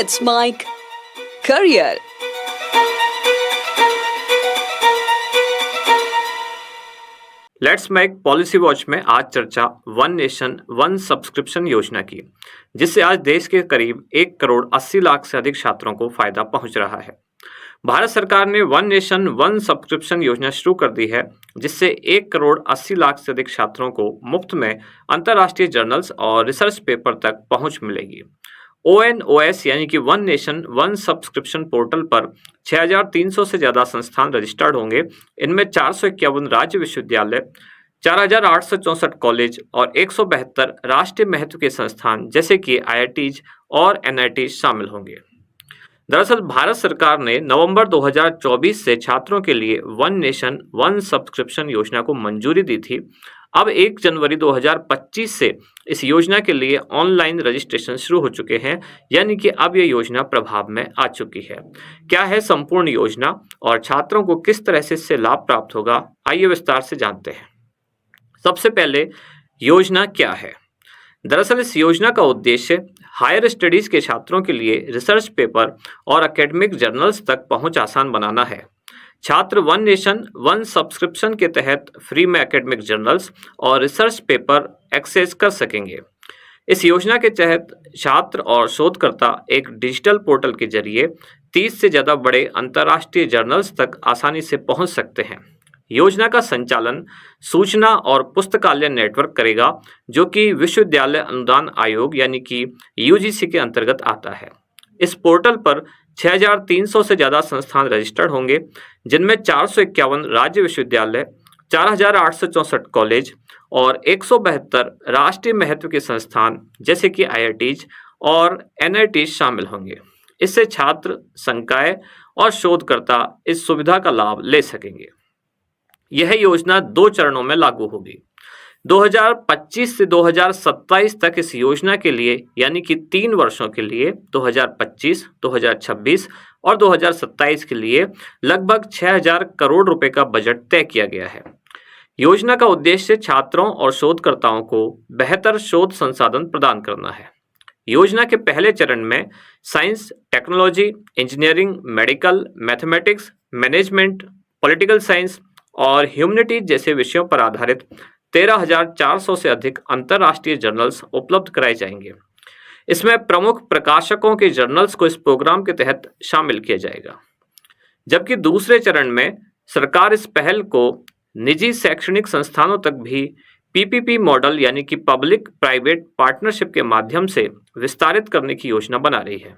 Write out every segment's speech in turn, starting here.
Let's Mike Career. Let's make policy watch में आज चर्चा वन नेशन वन सब्सक्रिप्शन योजना की, जिससे आज देश के करीब 1 करोड़ 80 लाख से अधिक छात्रों को फायदा पहुंच रहा है। भारत सरकार ने वन नेशन वन सब्सक्रिप्शन योजना शुरू कर दी है, जिससे 1 करोड़ 80 लाख से अधिक छात्रों को मुफ्त में अंतर्राष्ट्रीय जर्नल्स और रिसर्च पेपर तक पहुंच मिलेगी। ONOS यानी कि one nation one subscription portal पर 6,300 से ज़्यादा संस्थान रजिस्टर्ड होंगे। इनमें 451 राज्य विश्वविद्यालय, 4,864 कॉलेज और 172 राष्ट्रीय महत्व के संस्थान जैसे कि IITs और NITs शामिल होंगे। दरअसल भारत सरकार ने नवंबर 2024 से छात्रों के लिए वन नेशन वन सब्सक्रिप्शन योजना को मंजूरी दी थी। अब 1 जनवरी 2025 से इस योजना के लिए ऑनलाइन रजिस्ट्रेशन शुरू हो चुके हैं, यानी कि अब यह योजना प्रभाव में आ चुकी है। क्या है संपूर्ण योजना और छात्रों को किस तरह से इससे लाभ प्राप्त होगा, आइए विस्तार से जानते हैं। सबसे पहले योजना क्या है। दरअसल इस योजना का उद्देश्य हायर स्टडीज के छात्रों के लिए रिसर्च पेपर और एकेडमिक जर्नल्स तक पहुंच आसान बनाना है। छात्र वन नेशन वन सब्सक्रिप्शन के तहत फ्री में एकेडमिक जर्नल्स और रिसर्च पेपर एक्सेस कर सकेंगे। इस योजना के तहत छात्र और शोधकर्ता एक डिजिटल पोर्टल के जरिए 30 से ज़्यादा बड़े अंतर्राष्ट्रीय जर्नल्स तक आसानी से पहुंच सकते हैं। योजना का संचालन सूचना और पुस्तकालय नेटवर्क करेगा, जो कि विश्वविद्यालय अनुदान आयोग यानी कि UGC के अंतर्गत आता है। इस पोर्टल पर 6,300 से ज़्यादा संस्थान रजिस्टर्ड होंगे, जिनमें 451 राज्य विश्वविद्यालय, 4,864 कॉलेज और 172 राष्ट्रीय महत्व के संस्थान जैसे कि IITs और NITs शामिल होंगे। इससे छात्र, संकाय और शोधकर्ता इस सुविधा का लाभ ले सकेंगे। यह योजना 2 चरणों में लागू होगी। 2025 से 2027 तक इस योजना के लिए यानी कि 3 वर्षों के लिए 2025, 2026 और 2027 के लिए लगभग 6,000 करोड़ रुपए का बजट तय किया गया है। योजना का उद्देश्य छात्रों और शोधकर्ताओं को बेहतर शोध संसाधन प्रदान करना है। योजना के पहले चरण में science, technology, engineering, medical, mathematics, management, political science और ह्यूमैनिटीज जैसे विषयों पर आधारित 13,400 से अधिक अंतर्राष्ट्रीय जर्नल्स उपलब्ध कराए जाएंगे। इसमें प्रमुख प्रकाशकों के जर्नल्स को इस प्रोग्राम के तहत शामिल किया जाएगा। जबकि दूसरे चरण में सरकार इस पहल को निजी शैक्षणिक संस्थानों तक भी PPP मॉडल यानी कि पब्लिक प्राइवेट पार्टनरशिप के माध्यम से विस्तारित करने की योजना बना रही है।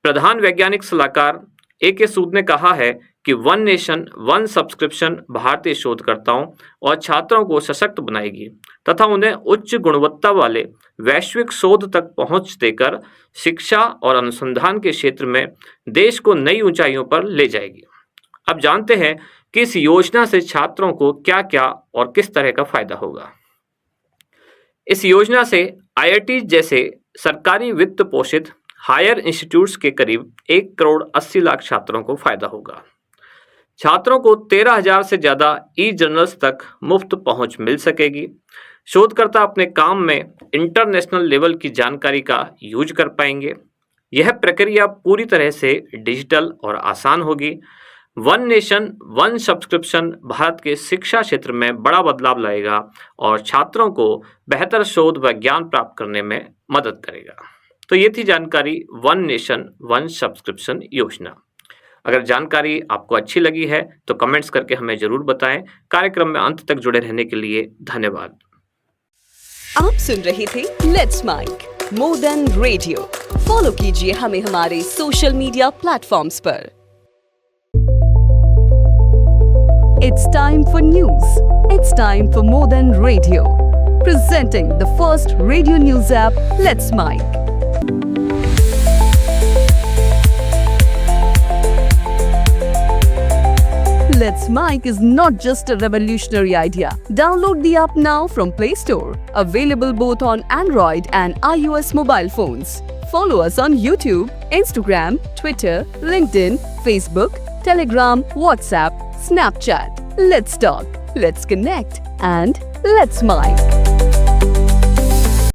प्रधान वैज्ञानिक सलाहकार AK सूद ने कहा है कि वन नेशन वन सब्सक्रिप्शन भारतीय शोधकर्ताओं और छात्रों को सशक्त बनाएगी तथा उन्हें उच्च गुणवत्ता वाले वैश्विक शोध तक पहुंच देकर शिक्षा और अनुसंधान के क्षेत्र में देश को नई ऊंचाइयों पर ले जाएगी। अब जानते हैं कि इस योजना से छात्रों को क्या क्या और किस तरह का फायदा होगा। इस योजना से IIT जैसे सरकारी वित्त पोषित हायर इंस्टीट्यूट्स के करीब 1 करोड़ 80 लाख छात्रों को फायदा होगा। छात्रों को 13,000 से ज़्यादा ई-जर्नल्स तक मुफ्त पहुंच मिल सकेगी। शोधकर्ता अपने काम में इंटरनेशनल लेवल की जानकारी का यूज कर पाएंगे। यह प्रक्रिया पूरी तरह से डिजिटल और आसान होगी। One nation one subscription Bharat के शिक्षा क्षेत्र में बड़ा बदलाव लाएगा और छात्रों को बेहतर शोध व ज्ञान प्राप्त करने में मदद करेगा। तो ये थी जानकारी वन नेशन वन सब्सक्रिप्शन योजना। अगर जानकारी आपको अच्छी लगी है तो कमेंट्स करके हमें जरूर बताएं। कार्यक्रम में अंत तक जुड़े रहने के लिए धन्यवाद। आप सुन रहे थे let's mic more than radio. Follow कीजिए हमें हमारे सोशल मीडिया प्लेटफॉर्म्स पर। It's time for news. It's time for more than radio. Presenting the first radio news app, Let's Mike. Let's Mike is not just a revolutionary idea. Download the app now from Play Store. Available both on Android and iOS mobile phones. Follow us on YouTube, Instagram, Twitter, LinkedIn, Facebook, Telegram, WhatsApp, Snapchat. Let's talk, let's connect, and let's Mike.